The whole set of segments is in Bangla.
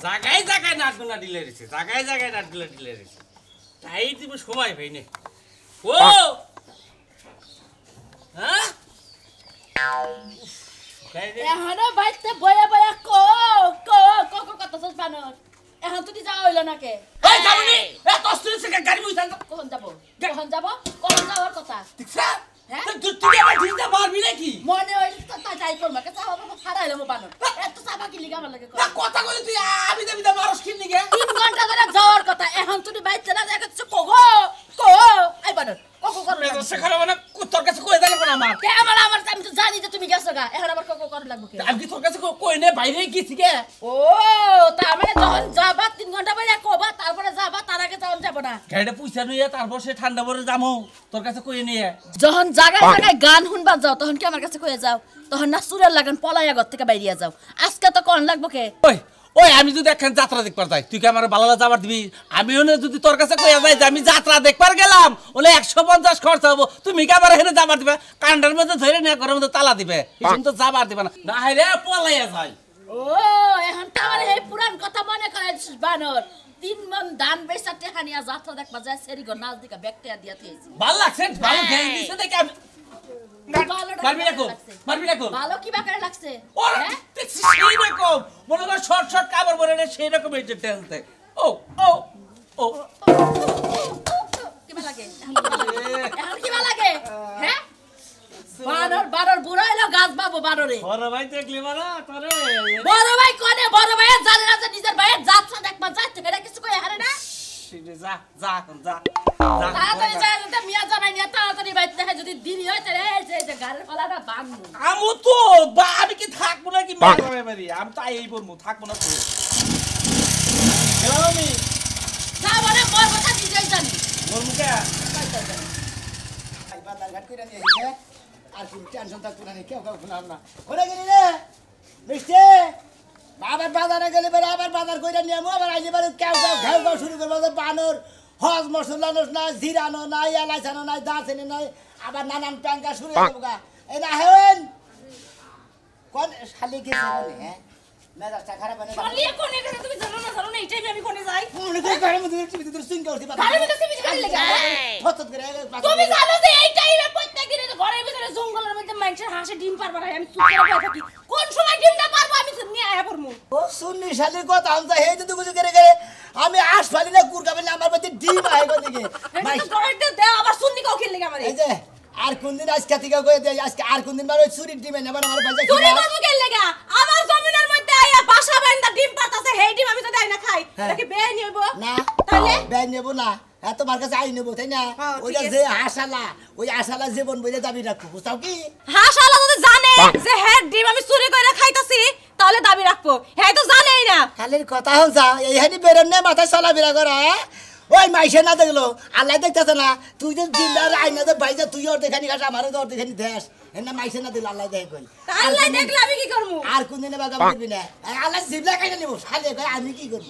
জায়গায় জায়গায় নাটগুলা ঢিলে রেছে, জায়গায় জায়গায় নাটগুলা ঢিলে রেছে। তাই তুমি সময় পাই না। ও হ্যাঁ এখনো বাইতে বয়া বয়া কো কো কো কো কত সস বানর এখন তুই যাও হইল না কে এই যাবনি এ তস্তুরি থেকে গাড়ি বইছান কোন যাওয়ার কথা ঠিকছে হ্যাঁ তুই আমার দিতে পারবি নাকি মনে হইল তা যাই কর মাকে চাও বাবা হারাইলো মো বানর এত সাবা কি লিগা আমার লাগে না কথা কই তুই আমি দেবি দা মারস কিন নিগে 3 ঘন্টা ধরে যাওয়ার কথা এখন তুই বাইতে না দেখছ কো গো কো আই বানর কো কর মেজর শেখালো মানে তোর কাছে কই দিলে কোন আমার কে আমার আমি তো জানি যে তুমি গেছো গা এখন আবার কো কর লাগবে কে আমি কি তোর কাছে কই নে বাইরে গেছি কে ও তার মানে যখন যাবা 3 ঘন্টা পরে কোবা তারপরে যাবা তার আগে যাওন যাব না গাড়িটা পয়সা নিয়ে তারপর সে ঠান্ডা পরে যামু তোর কাছে কই নিয়ে যখন জায়গায় জায়গায় গান শুনবা যাও তখন কি আমার কাছে কয়ে যাও তখন না সুরের লাগান পলাইয়া ঘর থেকে বাইরিয়া যাও আজকে তো কোন লাগবো কে ওই ওই আমি যদি একখান যাত্রা দেখবার যাই তুই কি আমার বালালা যাবার দিবি আমিও না যদি তোর কাছে কইয়া যাই যে আমি যাত্রা দেখবার গেলাম ওলে 150 খরচ হবো তুমি কি আমার এখানে যাবার দিবে কান্ডার মধ্যে ধরে নিয়ে ঘরের মধ্যে তালা দিবে তুমি তো যাবার দিবে না না হাইরে পলাইয়া যাই ও এখন তো আমার এই পুরান কথা মনে করাইছিস বানর 3 মন ধান বেচা টাকা নিয়া যাত্রা দেখবা যায় সেরি ঘর নাচ দিকা ব্যাকটেরিয়া দিয়া দিয়েছি ভালো লাগছে ভালো দেই দিছে দেখি আমি মারবি না কোন ভালো কি বাকারে লাগছে ওরে সেই রকম মনে কর শর্ট শর্ট কাপড় পরে নে সেই রকম এই টেলতে ও ও ও কি ভালো লাগে এখন কি ভালো লাগে হ্যাঁ বানর বুড়া হইলো গাছ বাবু বানরে বড় ভাই দেখলি মারা তোরে বড় ভাই কোনে বড় ভাই জানে না যে নিজের ভাইয়ের যাত্রা দেখবা যায় তো এটা কিছু কই হারে না যা যা যা তাড়াতাড়ি যায় তো মিয়া জামাই নিয়ে তাড়াতাড়ি বাইতে দেখে যদি দেরি হয় তাহলে এই যে গাড়ির ফলাটা বাঁধবো আমু তো বা আমি কি থাকবো নাকি মারবে মারি আমি তো এই বলমু থাকবো না তো গেলাম আমি যা বলে মোর কথা নিজেই জানি মোর মুখে আই বাজার ঘাট কইরা নিয়ে এসে আর কি টেনশন থাকতো না কেউ কাউ শুনাম না ওরে গেলি রে মিষ্টি আবার বাজারে গেলে বেড়ে আবার বাজার কইরা নিয়ে আমু আবার আইলে বেড়ে কেউ কাউ শুরু করবো বানর হজ মশলানো নাই জিরানো নাই এলাইচানো নাই দাঁচেনি নাই আবার নানান ট্যাঙ্কা শুরু হয়ে যাবো গা এই না হেন কোন শালি গেছে বলে হ্যাঁ মেজাজটা খারাপ মানে শালিয়ে কোনে গেছে তুমি জানো না এইটাই আমি কোনে যাই মনে করে ঘরের মধ্যে ভিতরে সিঙ্গা উঠি পাতা ঘরের মধ্যে সিমিজ করে লাগা ফতত করে তুমি জানো যে এইটাই রে প্রত্যেকদিন ঘরের ভিতরে জঙ্গলের মধ্যে মানুষের হাসে ডিম পারবা আমি চুপ করে বসে থাকি কোন সময় ডিমটা পারবো আমি নিয়ে আয়া পড়মু ও সুন্নি শালির কথা আমতা হেই যদি কিছু করে গেলে আমি আসফালি না কুরকাবে না আমার মধ্যে ডিম আই গো দিকে ভাই তো দে আবার সুন্নি কাও খেললে আমারে এই যে আর কোন দিন আজকে থেকে কই দে আজকে আর কোন দিন বার ওই চুরির ডিমে নেবার আমার বাজা চুরি করব খেললে আমার জমিনের মধ্যে আয়া বাসা বান্দা ডিম পাতাছে হেই ডিম আমি তো দেই না খাই নাকি বেই নিব না তাহলে বেই নেব না হ্যাঁ তোমার কাছে আই নেব তাই না ওইটা যে হাসালা ওই আশালা জীবন বইলে দাবি রাখবো বুঝাও কি হাসালা যদি জানে যে হেড ডিম আমি চুরি করে খাইতাছি তাহলে দাবি রাখবো হ্যাঁ তো জানেই না খালির কথা হল যা এই হানি বেরেন নে মাথায় চলা বিরা করা ওই মাইসে না দেখলো আল্লাহ দেখতেছে না তুই যে জিন্দার আইনা যে বাইজা তুই ওর দেখানি খাস আমারও তো ওর দেখানি দেশ এনা মাইসে না দিল আল্লাহ দেখে কই আল্লাহ দেখলে আমি কি করব আর কোন দিনে বাগা বলবি না আল্লাহ জিবলা খাইনা নিব শালে কই আমি কি করব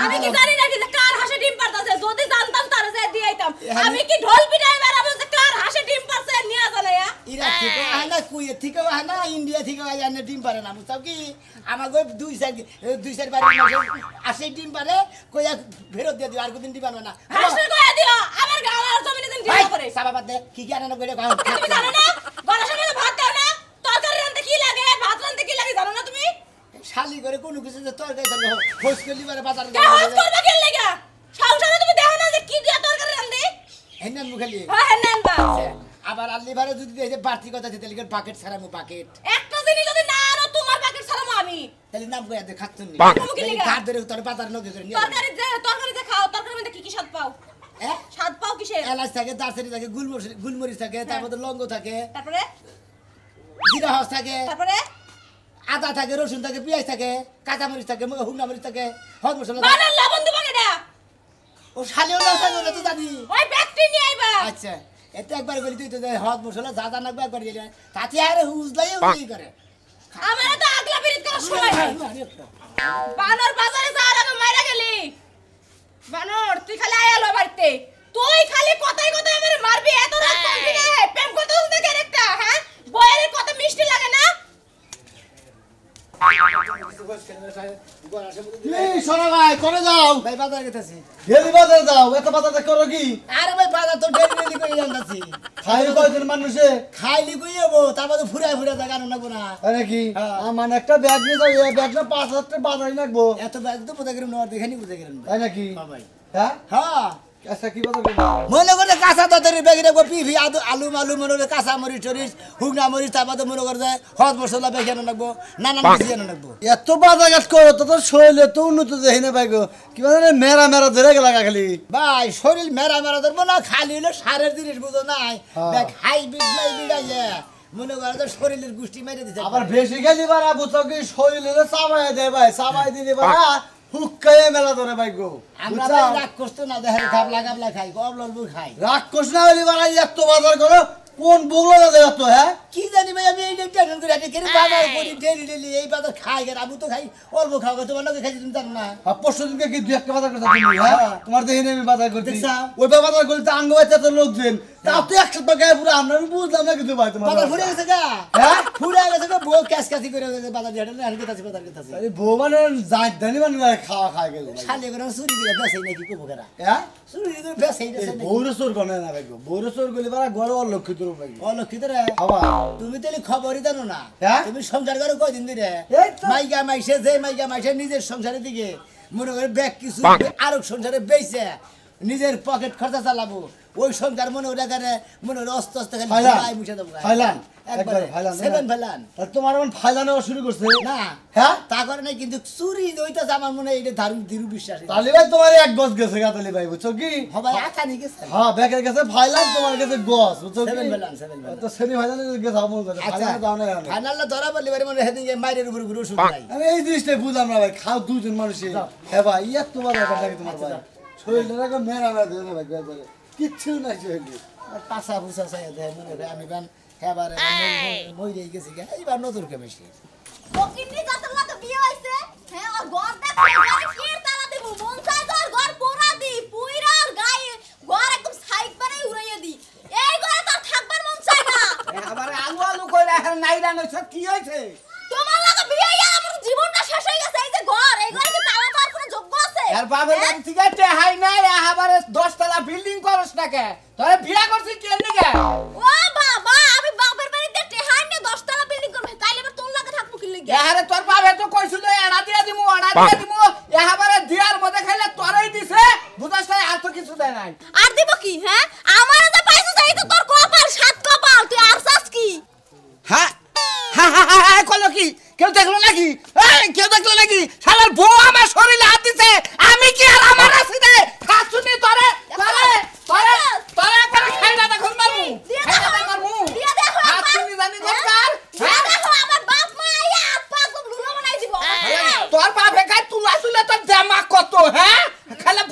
আমি কি জানি না যে কার হাসে ডিম পারতাছে যদি জানতাম তারে যে দিয়াইতাম আমি কি ঢোল পিটাই বেরাবো যে কার হাসে ডিম পারছে নিয়া জানে ইরা ঠিক আনা কুয়ে ঠিক আনা ইন্ডিয়া ঠিক আনা ডিম পারে না বুঝছাও কি আমাগো দুই চার বারে আসে ডিম পারে কইয়া ফেরত দিয়ে দিও আর কোনদিন ডিম পারবে না হাসে কইয়া দিও আমার গাওয়ার জমিনে দিন ডিম করে সাবা বাদ দে কি কি আনা কইরা গাও তুমি জানো না গড়া সময় ভাত দাও না তরকারি রান্তে কি লাগে ভাত রান্তে কি লাগে জানো না তুমি শালি করে কোনো কিছু যে তরকারি থাকবে হোস করলি পারে বাজার কে হোস করবা কি লাগে সংসারে তুমি দেখো না যে কি দিয়া তরকারি রান্দে হেনান মুখালি হ্যাঁ হেনান বা আবার আল্লি বারে যদি এই যে বাড়তি কথা দিতে লিখে বাকেট ছাড়ামু বাকেট একটা জিনিস যদি না আনো তোমার বাকেট ছাড়ামু আমি তাহলে নাম কইয়া দে খাচ্ছুন নি কি লিগা কাট ধরে তোর বাজার নগে করে নিয়ে তরকারি যে খাও তরকারির মধ্যে কি কি স্বাদ পাও হ্যাঁ স্বাদ পাও কিসের এলাচ থাকে দারচিনি থাকে গুলমরিচ থাকে তারপরে লঙ্গ থাকে তারপরে জিরা হস থাকে তারপরে আদা থাকে রসুন থাকে পেঁয়াজ থাকে কাঁচা মরিচ থাকে হুমনা মরিচ থাকে হলুদ মশলা বানান লবণ দিব কেডা ও শালিও না থাকে না তো জানি ওই ব্যক্তি নিয়ে আইবা আচ্ছা এতে একবার বলি তুই তো হলুদ মশলা যা যা লাগবে একবার দিলে তাতে আর হুজলাই উজলাই করে আমারে তো আগলা পিরিত করার সময় নাই বানর বাজারে যাওয়ার আগে মাইরা গেলি বানর তুই খালি আয়ালো বাড়িতে তুই খালি কথাই কথাই আমারে মারবি এত রাত করবি না প্রেম করতে হচ্ছে দেখে একটা হ্যাঁ বয়ের কত মিষ্টি লাগে না এই শোনো ভাই করে যাও ভাই বাজার গেতেছি ডেলি বাজার যাও এত বাজার করো কি আরে ভাই বাজার তো ডেলি করে জানতাছি খাই কয়জন মানুষে খাইলি কই যাবো তারপর তো ফুরায় ফুরায় দেখা নাকবো না তাই নাকি হ্যাঁ। আমার একটা ব্যাগ নিয়ে যাও এই ব্যাগটা 5,000 টাকা বাজারে লাগবো এত ব্যাগ তো বোঝা গেলাম না দেখে নি বুঝে গেলাম তাই নাকি ভাই হ্যাঁ হ্যাঁ আচ্ছা কি বাজার করবো মনে করে কাঁচা তরকারি বেগে রাখবো পিফি আলু মালু মনে করে কাঁচা মরিচ টরিচ হুগনা মরিচ তারপরে মনে করে যায় হদ মশলা বেগে রাখবো নানান কিছু এনে রাখবো এত বাজার ঘাট করো তো তোর শরীরে তো উন্নত দেখি না ভাই গো কি মানে মেরা মেরা ধরে গেল খালি ভাই শরীর মেরা মেরা ধরবো না খালি হলো সারের জিনিস বুঝো নাই হ্যাঁ। হাই বিড়াইছে মনে করে তো শরীরের গুষ্টি মেরে দিতে আবার বেশি গেলি বারা বুঝছো কি শরীরে চাবাই দেয় ভাই চাবাই দিলি বারা হুক্কায়ে মেলা ধরে ভাই গো আমরা বুঝছো? ভাই রাগ করতে না দেখে গাবলা গাবলা খাই গবলবু খাই রাগ করিস না হইলি বারা এত বাজার করো কোন বুগলো না দেয় এত হ্যাঁ কি জানি ভাই আমি এই টেনশন করে আছি কেন বাজার করি ডেলি ডেলি এই বাজার খাই আর আবু তো খাই অল্প খাও তোমার লোকে খাইছি তুমি জানো না আর পরশু দিনকে কি দুই একটা বাজার করতে তুমি হ্যাঁ তোমার দেখি আমি বাজার করতে দেখছা? ওই বাজার করতে আঙ্গ বাচ্চা তো লোকজন তাও তো 100 টাকা পুরো আমরা আমি বুঝলাম না কিছু ভাই তোমার বাজার ফুরে গেছে গা হ্যাঁ? ফুরে গেছে গা বউ ক্যাশ কাছি করে বাজার দিয়ে না আনকে তাছি বাজার করতেছি আরে বউ মানে যাই জানি মানে খাওয়া খাই গেল শালি করে চুরি করে বেসাই নাকি কবো করা হ্যাঁ চুরি করে বেসাই এই বেসাই নাকি বউরে চোর কোনে না ভাই গো বউরে চোর গলি বারা গড় অলক্ষিত রূপ ভাই অলক্ষিত রে হবা তুমি তাহলে খবরই জানো না হ্যাঁ? তুমি সংসার করো কয়দিন ধরে এই তো। মাইকা মাইসে যে মাইকা মাইসে নিজের সংসারের দিকে মনে করে ব্যাগ কিছু আরো সংসারে বেচে নিজের পকেট খরচা চালাবো ওই সংসার মনে ওটা করে মনে করে অস্ত অস্ত খালি ফাইলান। গায়ে মুছে দেবো ফাইলান। একবারে একবার ফাইলান, সেভেন হ্যাঁ। ফেলান আর তোমার এখন ফাইলানো শুরু করছে না হ্যাঁ তা করে নাই কিন্তু চুরি ওইটাছে আমার মনে হয় এটা ধারু ধীরু বিশ্বাস তালি ভাই তোমার এক গজ গেছে গা তালি ভাই বুঝছো কি সবাই আশা নিয়ে গেছে হ্যাঁ ব্যাগের কাছে ফাইলাম তোমার কাছে গজ বুঝছো কি সেভেন ফেলান সেভেন ফেলান তো সেরি ফাইলানে গেছে আমল করে আচ্ছা ফাইলানে দাও না আমি। ফাইনালটা ধরা বললি বারে মনে হেদিকে মাইরের উপর ঘুরে ওষুধ নাই আমি এই জিনিসটাই বুঝলাম না ভাই খাও দুজন মানুষই হ্যাঁ ভাই ইয়ার তোমার ব্যাপার লাগে তোমার ভাই শরীরটা একদম মেরা মেরা ধরে ভাই একবারে কিচ্ছু নাই শরীরে আর পাশা ফুসা চাই দেয় মনে করে আমি গান এবারে মরে গেছি গা এইবার নতুন কে বেশি ফকিন্নি জাতের লাগে বিয়ে হইছে হ্যাঁ আর ঘর দেখতে ঘরে ফির তালা দিব মন চাই তো আর ঘর পোড়া দি পুইরা আর গায়ে ঘর একদম সাইড বারে উড়াইয়া দি এই ঘরে তো আর থাকবার মন চাই না আবার আলু আলু কইরা এখন নাইরা নইছ কি হইছে তোমার লাগে বিয়ে হইয়া আমার জীবনটা শেষ হয়ে গেছে এই যে ঘর এই ঘরে কি তালা দেওয়ার কোনো যোগ্য আছে এর বাবার হ্যাঁ? বাড়ি থেকে টেহাই নাই আবারে 10 তলা বিল্ডিং করছ না কে তোরে বিয়া করছিস কি নিগে ও বাবা আমি বাপের বাড়িতে টেহাই নিয়ে 10 তলা বিল্ডিং করব তাইলে এবার তোর লাগে থাকবো কি লাগি এহারে তোর বাবা তো কইছিল এড়া দিয়া দিমু এহাবারে দিয়ার মধ্যে খাইলে তোরই দিছে বুঝাস না আর তো কিছু দেয় নাই আর দিব কি হ্যাঁ আমার যে পাইছো যাই তো তোর কপাল সাত কপাল তুই আর চাস কি হ্যাঁ হ্যাঁ কলো কি কেউ দেখলো নাকি এই কেউ দেখলো নাকি শালার বউ আমার শরীরে হাত দিছে আমি কি আর আমার আছি রে খাসুনি তোরে তোরে তোরে তোরে করে খাইলা দেখুন মারমু খাইলা মারমু দিয়া দেখো খাসুনি জানি দরকার দিয়া দেখো আমার বাপ মা আইয়া হাত পা সব লুলো বানাই দিব তোর বাপে কাই তুলা তুলে তোর জামা কত হ্যাঁ খালা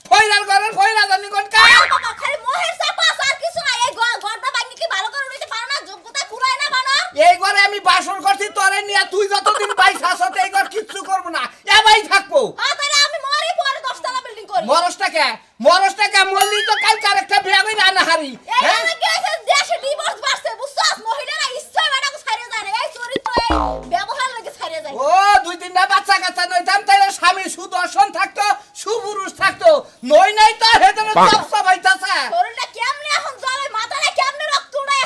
ফয়রার ঘরের ফয়রা জানি কোন কা বাবা খালি মোহের চাপা আর কিছু নাই এই ঘরটা ভাঙি কি ভালো করে উড়াইতে পারো না যোগ্যতা কুলায় না বানা এই ঘরে আমি বাসর করছি তোরে নিয়ে তুই যতদিন বাইস আসত এই ঘর কিচ্ছু করব না এবাই থাকবো তাহলে আমি মরি পরে 10 তলা বিল্ডিং করি মরসটাকে মরলি তো কাল আরেকটা বিয়া কই রান্না হারি এই আমি গেছে দেশে ডিভোর্স বাড়ছে বুঝছস মহিলারা ইচ্ছা বেটাকে ছাড়িয়ে যায় না এই চরিত্র এই ব্যবহার লাগে ছাড়িয়ে যায় ও দুই তিনটা বাচ্চা কাচ্চা নইতাম তাইলে স্বামী সুদর্শন থাকতো সুপুরুষ থাকতো নই নাই তো হেদনে সব সবাইতাছে শরীরটা কেমনে এখন জ্বলে মাথাটা কেমনে রক্ত উড়ায়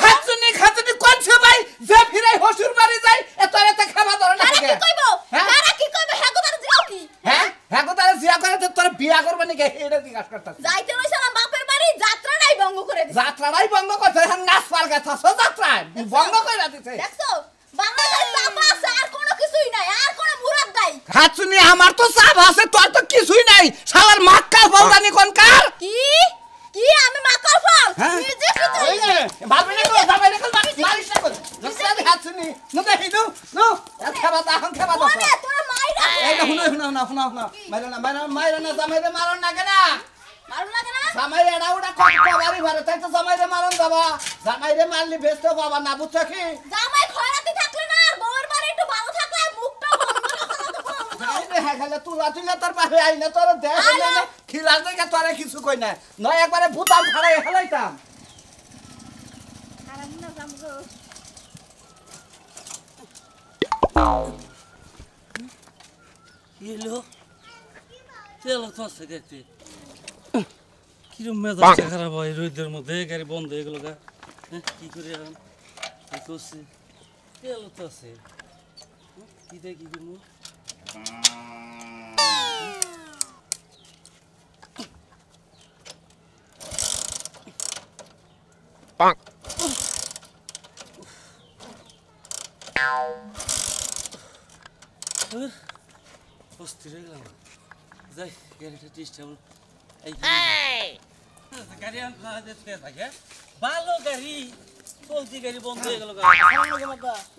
খাতুনি কোন সবাই যে ফিরে হসুর বাড়ি যায় এত খাবা ধরে না তারা কি কইবো হ্যাঁ? তারা কি কইবো হ্যাঁ তারা যাও কি হ্যাঁ গো তারা জিয়া করে তো তোর বিয়া করবে নাকি এটা জিজ্ঞাসা করতাম যাইতে রইছিলাম বাপের বাড়ি যাত্রাটাই ভঙ্গ করে দিছে যাত্রাটাই বন্ধ করছে এখন নাচ পার গেছে যাত্রায় বন্ধ করে দিছে দেখছো বাংলাদেশ চাপা আছে আর কোনো কিছুই নাই আর কোনো মুরাদ নাই খাতুনি আমার তো চাপ আছে তোর তো কিছুই নাই শালার মাক্কাল বলদানি কোন কার কি কি আমি মাকাল ফল হ্যাঁ? নিজে কিছু ওই যে বাবা নে কো যাবে রে কল মারিস না কল জসরা খাতুনি নো দেখি নো খেবা দা এখন খেবা দা মনে তোর মাইরা এই না শুনো মাইরা না জামাইরে মারন না কেনা মারু লাগে না জামাইরে এড়া উড়া কত বাড়ি ভরে তাই তো জামাইরে মারন বাবা জামাইরে মারলি বেস্ত বাবা না বুঝছ কি জামাই খয়রাতি থাকলে না আর বউয়ের বাড়ি একটু ভালো থাকলে মুখটা বন্ধ রাখা হ্যাঁ খালে তুলা তোর পাশে আইনা তোর দেখ না খিলার দেখে তোরে কিছু কই না নয় একবারে ভূতাম ফাড়াই হেলাইতাম আরাম না জামগো এলো তেল তো আছে গাড়িতে কিরম মেজাজটা খারাপ হয় রোদের মধ্যে গাড়ি বন্ধ হয়ে গেল গা কি করে এখন কি করছি তেল তো আছে কি দেয় কি করবো অস্থির হয়ে গেলাম যাই গাড়িটা ডিস্টার্ব গাড়ি আনতে থাকে ভালো গাড়ি চলতি গাড়ি বন্ধ হয়ে গেল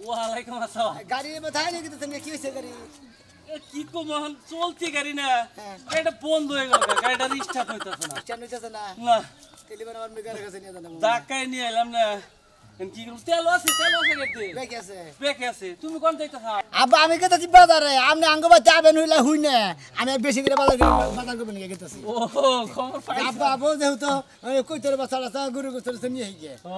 ওয়ালাইকুম আসসালাম গাড়ি মাথায় নিয়ে গেছে কি হয়েছে গাড়ি কি কমান চলতি গাড়ি না গাড়িটা বন্ধ হয়ে গেল গাড়িটা স্টার্ট হইতেছে না স্ট্যান্ড হইতেছে না না টেলিফোন আমার মেকারের কাছে নিয়ে জানাবো ঢাকায় নিয়ে এলাম না কি করব তেল আছে গাড়িতে ব্রেক আছে ব্রেক আছে তুমি কোন যাইতেছ আব্বা আমি গেতেছি বাজারে আপনি আঙ্গবা যাবেন হইলা হুই না আমি বেশি করে বাজার করবেন নিয়ে গেতেছি ও খবর পাইছি আব্বা আবো যেহেতু কইতরে বাচ্চা গরু গোস্তর নিয়ে গিয়ে ও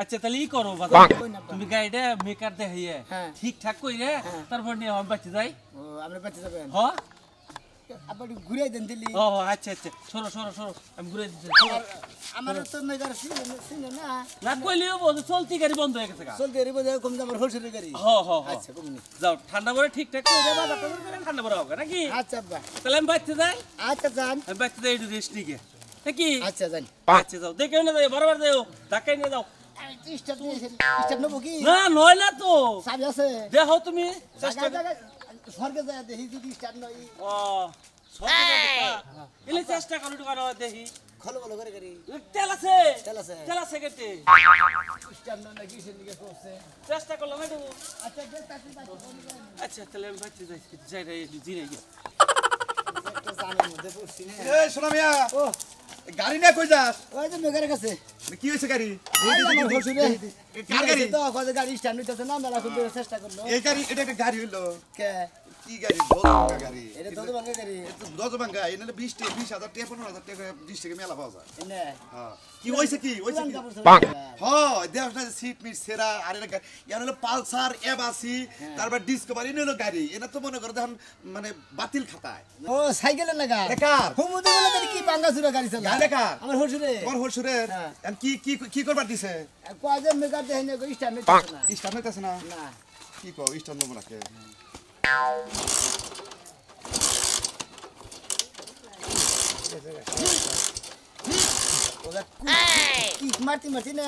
আচ্ছা তাহলে ই করো বাজার তুমি গাড়িটা মেকার দেখাইয়ে ঠিকঠাক কইরে তারপর নিয়ে আমি বাচ্চা যাই ও আপনি বাচ্চা যাবেন হ্যাঁ আব্বা একটু ঘুরে দেন দিল্লি ও আচ্ছা আচ্ছা সরো আমি ঘুরে দিচ্ছি আমার তো মেকার সিনে না না কইলিও বল চলতি গাড়ি বন্ধ হয়ে গেছে গা চলতে রিবো কম দামের হোলসেলের গাড়ি আচ্ছা কমনি যাও ঠান্ডা পরে ঠিকঠাক কইরে বাজারটা করে ঠান্ডা পরে হবে নাকি আচ্ছা আব্বা তাহলে আমি বাচ্চা যাই আচ্ছা যান আমি বাচ্চা যাই একটু রেস্ট নিকে নাকি আচ্ছা যান আচ্ছা যাও দেখে না যাই বরাবর যাও ঢাকায় নিয়ে যাও স্টার্ট নেবো কি না নয় না তো চাবি আছে দেখো তুমি চেষ্টা স্বর্গে যায় দেখি যদি স্টার্ট নয় ও সত্যি এলে চেষ্টা করো একটু করো দেখি খলো খলো করে গাড়ি তেল আছে তেল আছে কেটে স্টার্ট নয় না কিসের দিকে করছে চেষ্টা করলাম একটু আচ্ছা দেখ তাকি আচ্ছা তাহলে আমি বাচ্চা যাই রে জিরে গিয়ে একটা জানের মধ্যে পড়ছি না এই সোনা মিয়া ও গাড়ি না কই যাস ওই যে মেঘের কাছে কি হয়েছে গাড়ি কার গাড়ি তো কত গাড়ি স্ট্যান্ড হইতেছে না মেলা খুব চেষ্টা করলো এই গাড়ি এটা একটা গাড়ি হইলো কে কি গাড়ি দশভাঙ্গা গাড়ি এটা তো ভাঙা গাড়ি দশভাঙ্গা এনে 20 টাকা 15,000 টাকা 20 টাকা মেলা পাওয়া যায় এনে হ্যাঁ কি হইছে কি হ্যাঁ দেখ না সিট মিট সেরা আর এটা ইয়ান হলো পালসার এবাসি তারপর ডিসকভারি হলো গাড়ি এটা তো মনে করে দেখুন মানে বাতিল খাতায় ও সাইকেলের লাগা বেকার হুমুদে বলে তাহলে কি পাঙ্গা চুরা গাড়ি চালা গাড়ি বেকার আমার হরসুরে তোমার হরসুরের কি কি কি করবার দিছে কয়জন মেকার দেখেন না স্ট্যান্ড হইতেছে না স্টার্ট হইতাছে না না কি কও স্টার্ট নব নাকি ওরা কি মারতি মারতি না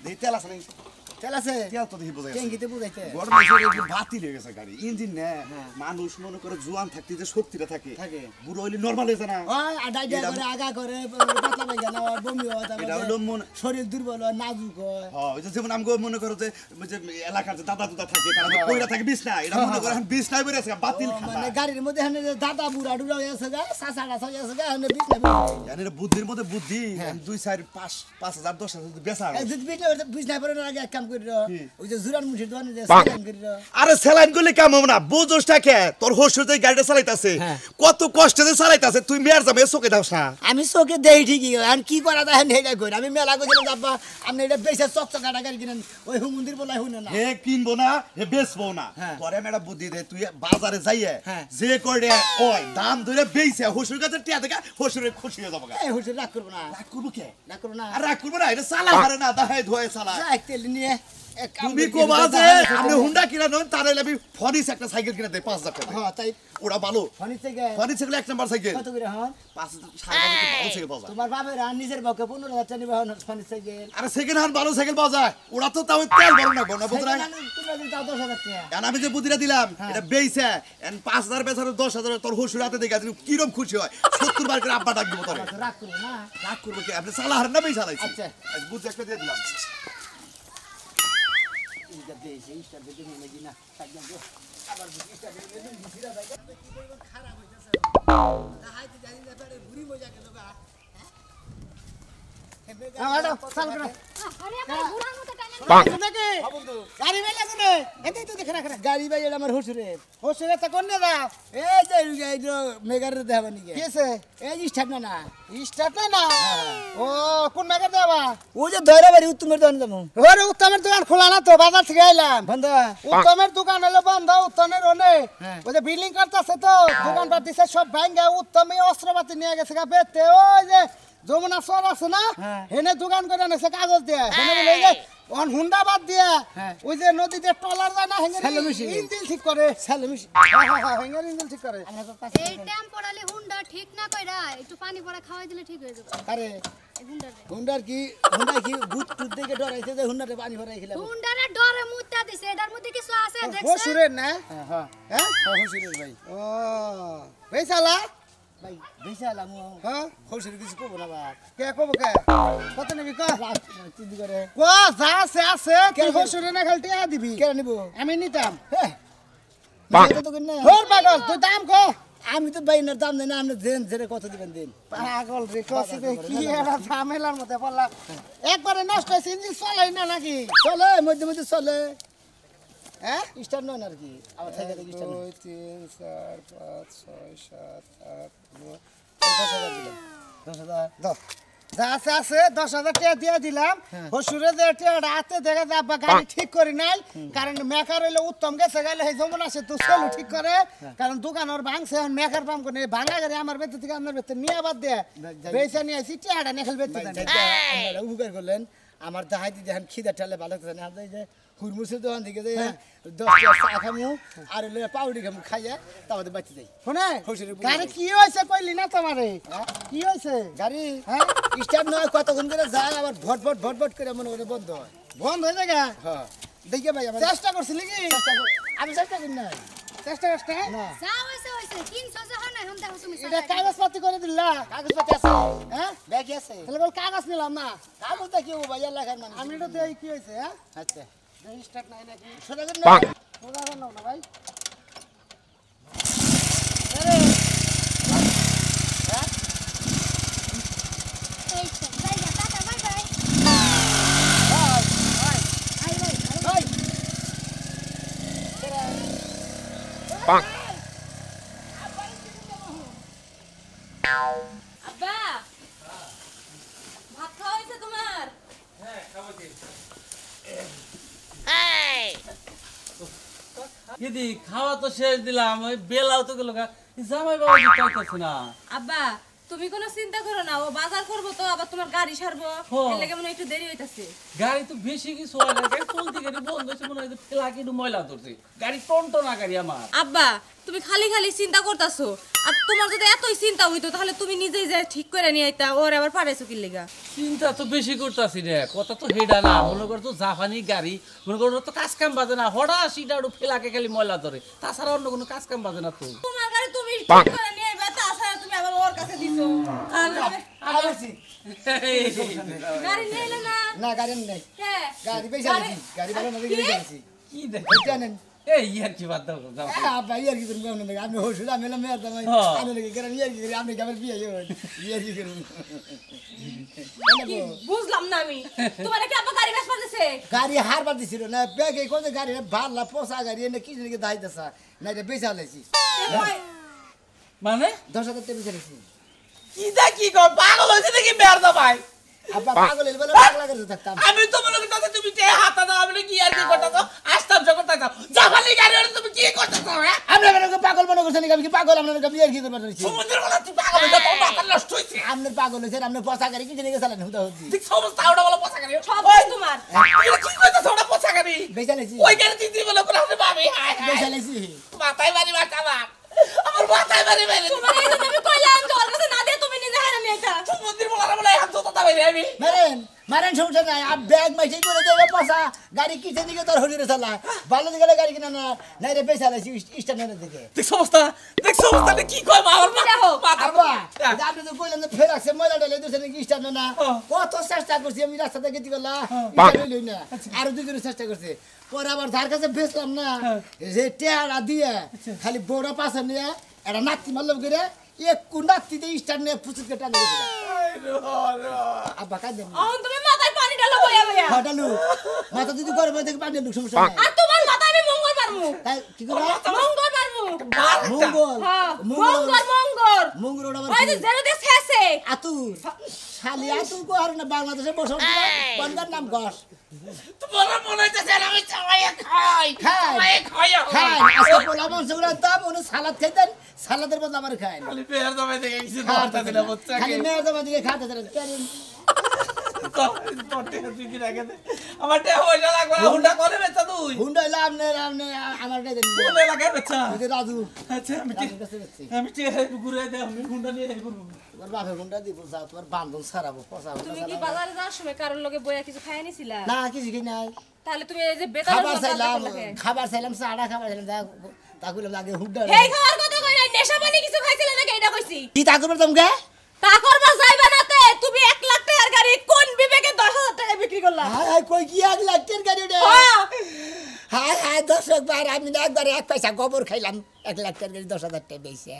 দেই তেল আছে নাকি তেল আছে তেল তো দেখি বোঝা যাচ্ছে ট্যাঙ্কিতে বুঝাইতে গরমে যে বাতিল হয়ে গেছে গাড়ি ইঞ্জিন না মানুষ মনে করে জোয়ান থাকতে যে শক্তিটা থাকে থাকে। বুড়ো হইলে নরমাল হয়ে যায় না ওই আডাইডা করে আগা করে পাতলা পায়খানা হয় বমি হয় এটা হলো তারপরে শরীর দুর্বল হয় নাজুক হয় হ্যাঁ ওই যে যেমন আমগো মনে করো যে এলাকার যে দাদা দুদা থাকে তারা কইরা থাকে বিছনা এটা মনে করে এখন বিছনায় বেরে আছে বাতিল ও, খাতা মানে গাড়ির মধ্যে হানে দাদা বুড়া ডুড়া হয়ে আছে গা সাসাড়া সাজা আছে গা হানে বিছনা বিছনা জানেন বুদ্ধির মধ্যে বুদ্ধি 2 4 5 5,000 10,000 বেচা এই যদি বিছনা পরে আগে এক কাম করি ওই যে জুরান মুন্সির দোকানে যে সাইকেল করি আরে সেলাইন গুলি কাম হবে না বুঝোসটা কে তোর হসুর যে গাড়িটা চালাইতাছে কত কষ্টে যে চালাইতাছে তুই মেয়ার যাবে চোখে দাও না আমি চোখে দেই ঠিকই আর কি করা যায় হেডা কই আমি মেলা কইছিলাম আব্বা আপনি এটা বেশি চকচকা গাড়ি কিনেন ওই হুমন্দির বলাই হইনা না হে কিনবো না হে বেচবো না তোরে মেডা বুদ্ধি দে তুই বাজারে যাইয়ে যে করে ওই দাম ধরে বেইছে হসুর কাছে টিয়া দেখা হসুরে খুশি হয়ে যাবো এই হুজুর রাগ করব না রাগ করবো কে রাগ করব না আর রাগ করবো না এটা চালা হারে না দাহাই ধোয়ে চালা যাই তেল নিয়ে এক কাম তুমি করি, কোবা যে দাদা, আপনি হুন্ডা কিনা নন তার আমি ফনিস একটা সাইকেল কিনা দেই 5,000 টাকা হ্যাঁ তাই ওরা ভালো ফনি থেকে ফনিস সাইকেল এক নাম্বার সাইকেল কত করে হন 5,000 ভালো সাইকেল পাওয়া যায় তোমার বাপের আর নিজের বকে 15,000 টাকা নিবা ফনি থেকে আরে সেকেন্ড হ্যান্ড ভালো সাইকেল পাওয়া যায় ওরা তো তাও তেল ভরো না গো না বুঝরা তুমি যদি তাও 10,000 টাকা এখন আমি যে বুদ্ধিটা দিলাম এটা বেইছে এন্ড 5,000 বেচারে 10,000 তোর হুশুর হাতে দেখে তুমি কিরম খুশি হয় 70 বার করে আব্বা ডাক দিব তোরে রাগ করব না রাগ করবো কি আপনি চালা হারেন না বেই চালাইছি আচ্ছা। আজ বুদ্ধি একটা দিয়ে দিলাম এইটা দেইছে এইটা দেখে নিয়ে নাকি না সাইকেল গো আবার বুঝিটা দেখে নিয়ে বুঝিরা ভাই খারাপ হইতাছে হাইতে জানি না পারে ঘুরি মজা গেল গা হ্যাঁ চাল করো আরে আমার বুড়ার মতো টাইনা নাকি গাড়ি মেলা কোনে এতেই তো দেখে রাখ গাড়ি ভাই এটা আমার হুসুরের হোসে তা কোন না এই যে এই যে মেগারে দেখাবে নাকি কিছে এই যে স্টার্ট না স্টার্ট না ও কোন মেগা দেবা ও যে ধরে বাড়ি উত্তমের দোকান যাবো ওরে উত্তমের দোকান খোলা না তো বাজার থেকে আইলাম বন্ধ উত্তমের দোকান হলো বন্ধ উত্তমের ওনে হ্যাঁ। ওই যে বিল্ডিং করতেছে তো দোকান পাট দিছে সব ভাঙ্গা উত্তমে অস্ত্রপাতি নিয়ে গেছে গা বেতে ওই যে যমুনা চর আছে না হ্যাঁ। হেনে দোকান করে এনেছে কাগজ দিয়ে হেনে বলে এই যে অন হুন্ডা বাদ দিয়ে হ্যাঁ। ওই যে নদীতে ট্রলার যায় না হেঙ্গে ছেলে মেশিন। ইঞ্জিন ঠিক করে ছেলে মিশি হেঙ্গে ইঞ্জিন ঠিক করে এই টাইম পড়ালে হুন্ডা ঠিক না কইরা একটু পানি পড়া খাওয়াই দিলে ঠিক হয়ে যাবে আরে এই হুন্ডারে হুন্ডা কি ভূত টুত দেখে ডরাইছে যে হুন্ডাতে পানি ভরাই খেলাম হুন্ডারে ডরে মুত্তা দিছে এটার মধ্যে কিছু আছে দেখছেন হোসুরের না হ্যাঁ হ্যাঁ হ্যাঁ হুসুরের ভাই ও বেচালা ভাই বেশি আলাম হ্যাঁ হুসুর কিছু কব না বাপ কে কব কে কত নিবি ক চিন্তা করে কো যা আছে তুই হোসুরে না খালি টিয়া দিবি কেন নিব আমি নিতাম হ্যাঁ তো কেন না হোর পাগল তুই দাম ক আমি তো বাইনার দাম দেই না আপনি দেন যেটা কত দিবেন দিন পাগল রে কসি দে কি এরা ঝামেলার মধ্যে পড়লাম একবারে নষ্ট হয়েছে ইঞ্জিন চলাই না নাকি চলে মধ্যে মধ্যে চলে হ্যাঁ স্টার্ট নয় না আর কি আমার থেকে দেখি স্টার্ট 2 3 4 5 6 7 8 9 10,000 যা আছে 10,000 টাকা দিয়ে দিলাম হসুরে যে টাকা হাতে দেখে যাবা গাড়ি ঠিক করি নাই কারণ মেকার হইলে উত্তম গেছে গেলে এই যমুনা আছে তো সেলু ঠিক করে কারণ দোকানের ভাঙছে এখন মেকার পাম করে ভাঙা গাড়ি আমার বেতে থেকে আপনার বেতে নিয়ে বাদ দে বেচা নিয়ে আসি টাকাটা নেখাল বেতে দেন আপনারা উপকার করলেন আমার তো হাইতে দেখেন খিদা ঠালে ভালো থাকে না আপনার যে হুরমুসের দোকান থেকে যে 10 চা খামু আর হলে পাউডি খামু খাইয়া তারপরে বাঁচতে যাই শুনে হসুরের বুড়ি গাড়ি কি হয়েছে কইলি না তোমারে কি হয়েছে গাড়ি হ্যাঁ স্টার্ট নয় কতক্ষণ করে যায় আবার ভট ভট করে মনে করে বন্ধ হয় বন্ধ হয়ে যায় গা? হ্যাঁ দেখে ভাই আমার চেষ্টা করছিলি কি আমি চেষ্টা করি না চেষ্টা করছিস না যা হইছে 300 যখন এখন দেখো তুমি এটা কাগজপত্র করে দিলা কাগজপত্র আছে হ্যাঁ ব্যাগে আছে তাহলে বল কাগজ নিলাম না কাগজটা কি ও ভাইয়া লেখার মানুষ আমি এটা দেই কি হয়েছে হ্যাঁ আচ্ছা স্টার্ট নাই নাকি সোজা করে না সোজা কর নাও না ভাই এই তো যাই যা টাটা বাই বাই আই ভাই আব্বা ভাত খাওয়া হয়েছে তোমার দিদি খাওয়া তো শেষ দিলাম ওই বেলাও তো গেল জামাই বাবা দিতে না আব্বা তুমি কোনো চিন্তা করো না ও বাজার করবো তো আবার তোমার গাড়ি সারবো হো। এর লেগে মনে হয় একটু দেরি হইতাছে গাড়ি তো বেশি কিছু হয় না গাড়ি চলতি গাড়ি বন্ধ হয়েছে মনে হয় যে ফেলা কিন্তু ময়লা ধরছে গাড়ি টনটনা গাড়ি আমার আব্বা তুমি খালি খালি চিন্তা করতাছো আর তোমার যদি এতই চিন্তা হইতো তাহলে তুমি নিজেই যা ঠিক করে নিয়ে আইতা ওর আবার পারাইছো কি লেগা চিন্তা তো বেশি করতেছি রে কথা তো হেডা না মনে করো তো জাপানি গাড়ি মনে করো তো কাজ কাম বাজে না হঠাৎ সিটা একটু ফেলাকে খালি ময়লা ধরে তাছাড়া অন্য কোনো কাজ কাম বাজে না তো তোমার গাড়ি তুমি ঠিক করে নিয়ে আইবা তাছাড়া তুমি আবার ওর কাছে দিছো আছি গাড়ি নিয়ে এলে না না গাড়ি নেই হ্যাঁ গাড়ি বেশি আছি গাড়ি ভালো না দেখে বেশি আছি কি দেখ এটা নেন এই ইয়ার কি বাদ দাও যাও আব্বা ইয়ার কি করবেন আপনি আমি হসুর আমি এলাম মেয়ের দাম হ্যাঁ। আমি লেগে গেলাম ইয়ার কি করি আপনি কেমন বিয়ে ইয়ার কি করুন কি বুঝলাম না আমি তোমার কি আব্বা গাড়ি বেশ পারতেছে গাড়ি হারবার দিছিল না ব্যাগে কোন গাড়ি ভাল্লা পোষা গাড়ি এনে কি জানি দাইতেছা না এটা বেচা লাইছি মানে 10,000 টাকা বেচা লাইছি কি দা কি কর পাগল হইছে নাকি বের দা ভাই আব্বা পাগল এর বেলা পাগলা করে থাকতাম আমি তো মনে করতেছি তুমি তে হাতা দাও আমি কি আর কি করতেছো আসতাম যখন তাই জাপানি গাড়ি হলে তুমি কি করতেছো হ্যাঁ আমরা বেরোকে পাগল মনে করছেন আমি কি পাগল আপনার বিয়ার কি করবার রইছি সমুদ্রের বলা তুই পাগল হইছা তোর মাথা নষ্ট হইছে আপনার পাগল হইছেন আপনি পোষা গাড়ি কি জানি গেছিলেন হুদা হুদি ঠিক সমস্ত আউডা বলা পোছা গাড়ি সব ওই তোমার তুই কি কইতেছ ওটা পোছা গাড়ি বেচা লাইছি ওই গাড়ি তুই বলে করে আপনি পাবি হায় বেচা হায় লাইছি মাথায় বাড়ি মাথা আমার মাথায় বাড়ি মেরে তোমার এই জন্য আমি কইলাম যে ওর কাছে না দিয়ে তুমি নিজে হারা নিয়ে আইতা সমুদ্রের বলা বলা এখন তো তা বাইরে আমি মারেন মারেন সমস্যা নাই আপ ব্যাগ মাইছে করে দেবে পোষা গাড়ি কি জানি তোর হলিরে চালা ভালো দিকে গাড়ি কিনা না নাই রে বেচা লাইছি স্ট্যান্ডার্ডের দিকে দেখ সমস্তা কি কয় আমার মাথা আব্বা আপনি তো কইলেন যে ফের আসছে ময়লা ডালে দিছেন কি স্ট্যান্ড না কত চেষ্টা করছি আমি রাস্তাতে গেছি গেলা এটা লই না আর দুজন চেষ্টা করছে পরে আবার ধার কাছে বেচলাম না যে টেয়ারা দিয়ে খালি বড় পাশে নিয়ে এটা নাতি মারলাম করে এক কুন্ডাতিতে স্ট্যান্ড নিয়ে ফুচুকে টানে গেছিল আব্বা কাজ দেন এখন তুমি মাথায় পানি গেল বইয়া বইয়া হটালু মাথা যদি করে বই দেখে পানি লুক সমস্যা নাই আর তোমার মাথা আমি মঙ্গল পারমু তাই কি করবা মঙ্গল পারমু মঙ্গল হ্যাঁ মঙ্গল মঙ্গল ওটা ওই যে জেরো দিয়ে শেষে আতুর শালি আতুর কো আর না বাংলাদেশে বসে বন্দার নাম গস তোমার মনে হইতেছে আমি চামাই খাই খাই। চামাই খাই খায় আজকে পোলা মাংস গুলো দাম উনি সালাদ খাইতেন সালাদের বদলে আমার খায় না খালি পেয়ার দামে দেখে কিছু করতে দিলে বাচ্চা খালি মেয়ের দামা দিকে খাতে দেন আমার টাকা পয়সা লাগবে না হুন্ডা করে বেচা তুই হুন্ডা হইলে আপনি আমার কাছে দেন কোন এলাকায় বেচা ওই যে রাজু আচ্ছা রাজুর কাছে বেচছি আমি ঘুরে দেয় আমি হুন্ডা নিয়ে যাই করবো তোমার বাপে হুন্ডা দিব যাও তোমার বান্ধন সারাবো পচা তুমি কি বাজারে যাওয়ার সময় কারোর লগে বইয়া কিছু খাই নিছিলা না কিছু কি নাই তাহলে তুমি এই যে বেতার খাবার চাইলাম চাড়া খাবার চাইলাম তা কইলাম আগে হুন্ডা হেই খাওয়ার কথা কই না নেশা পানি কিছু খাইছিলা নাকি এটা কইছি কি তা করবে তোমকে তা করবা যাইবা নাতে তুমি 1 লাখ টাকার গাড়ি কোন বিবেকে 10,000 টাকা বিক্রি করলা হাই হাই কই কি 1 লাখ টাকার গাড়ি রে হ্যাঁ হাই হাই দর্শক বার আমি না একবার 1 পয়সা গোবর খাইলাম 1 লাখ টাকার গাড়ি 10,000 টাকা বেচে